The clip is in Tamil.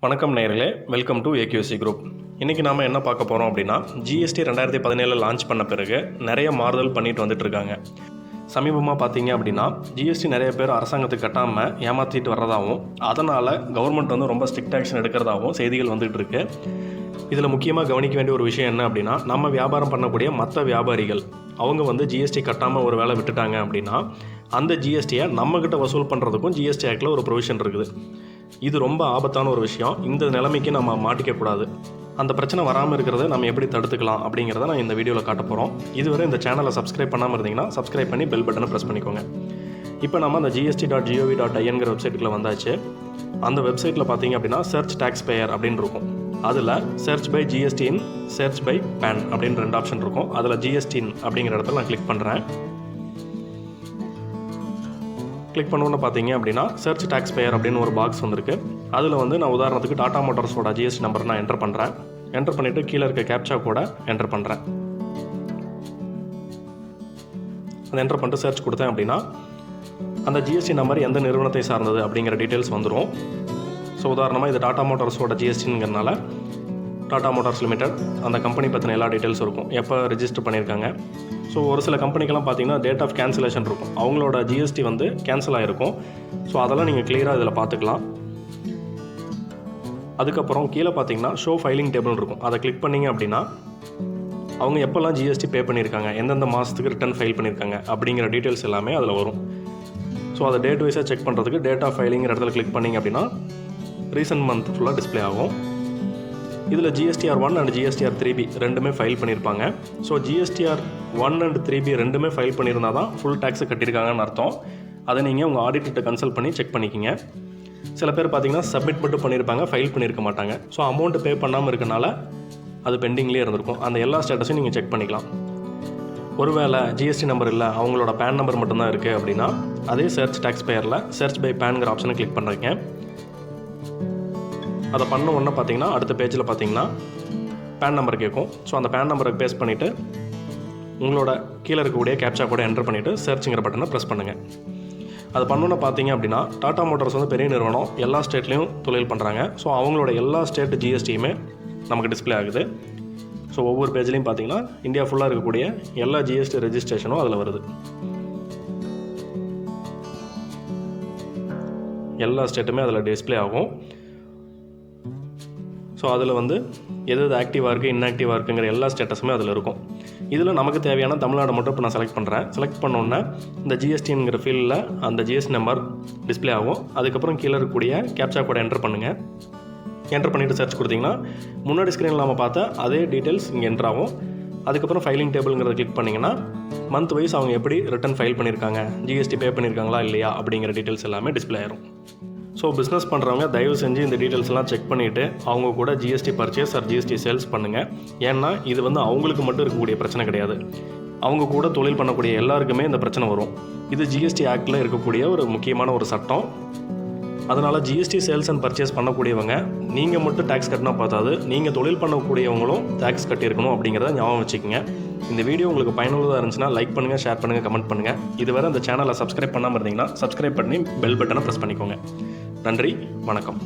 வணக்கம் நேயர்களே, வெல்கம் டு ஏக்யூசி குரூப். இன்றைக்கி நாம் என்ன பார்க்க போகிறோம் அப்படின்னா, ஜிஎஸ்டி 2017 லான்ச் பண்ண பிறகு நிறைய மாறுதல் பண்ணிட்டு வந்துட்டுருக்காங்க. சமீபமாக பார்த்தீங்க அப்படின்னா ஜிஎஸ்டி நிறைய பேர் அரசாங்கத்துக்கு கட்டாமல் ஏமாற்றிட்டு வர்றதாகவும், அதனால் கவர்மெண்ட் வந்து ரொம்ப ஸ்ட்ரிக்ட் ஆக்ஷன் எடுக்கிறதாகவும் செய்திகள் வந்துகிட்டு இருக்கு. இதில் முக்கியமாக கவனிக்க வேண்டிய ஒரு விஷயம் என்ன அப்படின்னா, நம்ம வியாபாரம் பண்ணக்கூடிய மற்ற வியாபாரிகள் அவங்க வந்து ஜிஎஸ்டி கட்டாமல் ஒரு வேலை விட்டுட்டாங்க அப்படின்னா, அந்த ஜிஎஸ்டியை நம்மக்கிட்ட வசூல் பண்ணுறதுக்கும் ஜிஎஸ்டி ஆக்டில் ஒரு ப்ரொவிஷன் இருக்குது. இது ரொம்ப ஆபத்தான ஒரு விஷயம். இந்த நிலைமைக்கு நம்ம மாட்டிக்கக்கூடாது. அந்த பிரச்சனை வராமல் இருக்கிறத நம்ம எப்படி தடுத்துக்கலாம் அப்படிங்கிறத நான் இந்த வீடியோவில் காட்ட போகிறோம். இதுவரை இந்த சேனலை சப்ஸ்கிரைப் பண்ணாமல் இருந்தீங்கன்னா சப்ஸ்கிரைப் பண்ணி பெல் பட்டனை ப்ரெஸ் பண்ணிக்கோங்க. இப்போ நம்ம அந்த gst.gov.inங்கிற வெப்சைட்டுக்குள்ளே வந்தாச்சு. அந்த வெப்சைட்டில் பார்த்தீங்க அப்படின்னா சர்ச் டேக்ஸ் பேயர் அப்படின்னு இருக்கும். அதில் search by GSTIN, search by PAN அப்படின்னு 2 ஆப்ஷன் இருக்கும். அதில் ஜிஎஸ்டி இன் அப்படிங்கிற இடத்துல நான் கிளிக் பண்ணுறேன். கிளிக் பண்ணோன்னு பார்த்தீங்க அப்படின்னா சர்ச் டேக்ஸ் பேயர் அப்படின்னு ஒரு பாக்ஸ் வந்திருக்கு. அதில் வந்து நான் உதாரணத்துக்கு டாடா மோட்டார்ஸோட ஜிஎஸ்டி நம்பர் நான் என்டர் பண்ணுறேன். என்டர் பண்ணிவிட்டு கீழே இருக்க கேப்சா கூட என்டர் பண்ணுறேன். அதை என்டர் பண்ணிட்டு சர்ச் கொடுத்தேன் அப்படின்னா அந்த ஜிஎஸ்டி நம்பர் எந்த நிறுவனத்தை சார்ந்தது அப்படிங்கிற டீட்டெயில்ஸ் வந்துடும். ஸோ உதாரணமாக இது டாடா மோட்டார்ஸோட ஜிஎஸ்டிங்கிறனால டாடா மோட்டார்ஸ் லிமிடெட் அந்த கம்பெனி பற்றின எல்லா டீட்டெயில்ஸ் இருக்கும், எப்போ ரெஜிஸ்டர் பண்ணியிருக்காங்க. ஸோ ஒரு சில கம்பெனிக்கெல்லாம் பார்த்தீங்கன்னா டேட் ஆஃப் கேன்சலேஷன் இருக்கும், அவங்களோட ஜிஎஸ்டி வந்து கேன்சல் ஆகிருக்கும். ஸோ அதெல்லாம் நீங்கள் கிளியராக இதில் பார்த்துக்கலாம். அதுக்கப்புறம் கீழே பார்த்தீங்கன்னா ஷோ ஃபைலிங் டேபிள் இருக்கும். அதை கிளிக் பண்ணிங்க அப்படின்னா அவங்க எப்போல்லாம் ஜிஎஸ்டி பே பண்ணியிருக்காங்க, எந்தெந்த மாதத்துக்கு ரிட்டர்ன் ஃபைல் பண்ணியிருக்காங்க அப்படிங்கிற டீட்டெயில்ஸ் எல்லாமே அதில் வரும். ஸோ அதை டேட் வைஸாக செக் பண்ணுறதுக்கு டேட் ஆஃப் ஃபைலிங்கிற இடத்துல கிளிக் பண்ணிங்க அப்படின்னா ரீசன்ட் மந்த் ஃபுல்லாக டிஸ்பிளே ஆகும். இதில் GSTR 1 அண்ட் GSTR 3B ரெண்டுமே ஃபைல் பண்ணியிருப்பாங்க. ஸோ GSTR 1 அண்ட் 3B ரெண்டுமே ஃபைல் பண்ணியிருந்தால் தான் ஃபுல் டேக்ஸை கட்டியிருக்காங்கன்னு அர்த்தம். அதை நீங்கள் உங்கள் ஆடிட்டர்கிட்ட கன்சல்ட் பண்ணி செக் பண்ணிக்கிங்க. சில பேர் பார்த்தீங்கன்னா சப்மிட் மட்டும் பண்ணியிருப்பாங்க, ஃபைல் பண்ணியிருக்க மாட்டாங்க. ஸோ அமௌண்ட் பே பண்ணாமல் இருக்கனால அது பெண்டிங்லேயே இருந்திருக்கும். அந்த எல்லா ஸ்டேட்டஸையும் நீங்கள் செக் பண்ணிக்கலாம். ஒருவேளை ஜிஎஸ்டி நம்பர் இல்லை, அவங்களோட பேன் நம்பர் மட்டும்தான் இருக்குது அப்படின்னா அதே சர்ச் டேக்ஸ் பேயரில் சர்ச் பை பேன்கிற ஆப்ஷனை கிளிக் பண்ணுறீங்க. அதை பண்ண உடனே பார்த்தீங்கன்னா அடுத்த பேஜில் பார்த்தீங்கன்னா பேன் நம்பர் கேட்கும். ஸோ அந்த பேன் நம்பரை பேஸ்ட் பண்ணிவிட்டு உங்களோட கீழே இருக்கக்கூடிய கேப்சா கூட என்டர் பண்ணிவிட்டு சர்ச்சுங்கிற பட்டனை ப்ரெஸ் பண்ணுங்கள். அது பண்ணோன்னு பார்த்தீங்க அப்படின்னா டாடா மோட்டார்ஸ் வந்து பெரிய நிறுவனம், எல்லா ஸ்டேட்லேயும் தொழில் பண்ணுறாங்க. ஸோ அவங்களோட எல்லா ஸ்டேட் ஜிஎஸ்டியுமே நமக்கு டிஸ்பிளே ஆகுது. ஸோ ஒவ்வொரு பேஜ்லேயும் பார்த்தீங்கன்னா இந்தியா ஃபுல்லாக இருக்கக்கூடிய எல்லா ஜிஎஸ்டி ரெஜிஸ்ட்ரேஷனும் அதில் வருது. எல்லா ஸ்டேட்டுமே அதில் டிஸ்பிளே ஆகும். ஸோ அதில் வந்து எது ஆக்டிவாக இருக்குது, இன்ஆக்டிவாக இருக்குங்கிற எல்லா ஸ்டேட்டஸுமே அதில் இருக்கும். இதில் நமக்கு தேவையான தமிழ்நாடு மட்டும் இப்போ நான் செலக்ட் பண்ணுறேன். செலக்ட் பண்ணோன்னே இந்த ஜிஎஸ்டிங்கிற ஃபீல்டில் அந்த ஜிஎஸ்டி நம்பர் டிஸ்பிளே ஆகும். அதுக்கப்புறம் கீழே இருக்கக்கூடிய கேப்சா கூட என்டர் பண்ணுங்கள். என்டர் பண்ணிவிட்டு சர்ச் கொடுத்தீங்கன்னா முன்னாடி ஸ்க்ரீனில் நம்ம பார்த்த அதே டீட்டெயில்ஸ் இங்கே என்டர் ஆகும். அதுக்கப்புறம் ஃபைலிங் டேபிள்ங்கிறத கிளிக் பண்ணிங்கன்னா மந்த் வைஸ் அவங்க எப்படி ரிட்டர்ன் ஃபைல் பண்ணியிருக்காங்க, ஜிஎஸ்டி பே பண்ணியிருக்காங்களா இல்லையா அப்படிங்கிற டீட்டெயில்ஸ் எல்லாமே டிஸ்பிளே ஆயிரும். ஸோ பிஸ்னஸ் பண்ணுறவங்க தயவு செஞ்சு இந்த டீட்டெயில்ஸ்லாம் செக் பண்ணிவிட்டு அவங்க கூட GST purchase or GST sales பண்ணுங்கள். ஏன்னா இது வந்து அவங்களுக்கு மட்டும் இருக்கக்கூடிய பிரச்சனை கிடையாது, அவங்க கூட தொழில் பண்ணக்கூடிய எல்லாருக்குமே இந்த பிரச்சனை வரும். இது ஜிஎஸ்டி ஆக்டில் இருக்கக்கூடிய ஒரு முக்கியமான ஒரு சட்டம். அதனால் ஜிஎஸ்டி சேல்ஸ் அண்ட் பர்ச்சேஸ் பண்ணக்கூடியவங்க நீங்கள் மட்டும் டேக்ஸ் கட்டினா பார்த்தாது, நீங்கள் தொழில் பண்ணக்கூடியவங்களும் டேக்ஸ் கட்டியிருக்கணும் அப்படிங்கிறத ஞாபகம் வச்சுக்கோங்க. இந்த வீடியோ உங்களுக்கு பயனுள்ளதாக இருந்துச்சுன்னா லைக் பண்ணுங்கள், ஷேர் பண்ணுங்கள், கமெண்ட் பண்ணுங்கள். இதுவரை அந்த சேனலை சப்ஸ்கிரைப் பண்ணாமல் இருந்தீங்கன்னா சப்ஸ்கிரைப் பண்ணி பெல் பட்டனை ப்ரெஸ் பண்ணிக்கோங்க. நன்றி, வணக்கம்.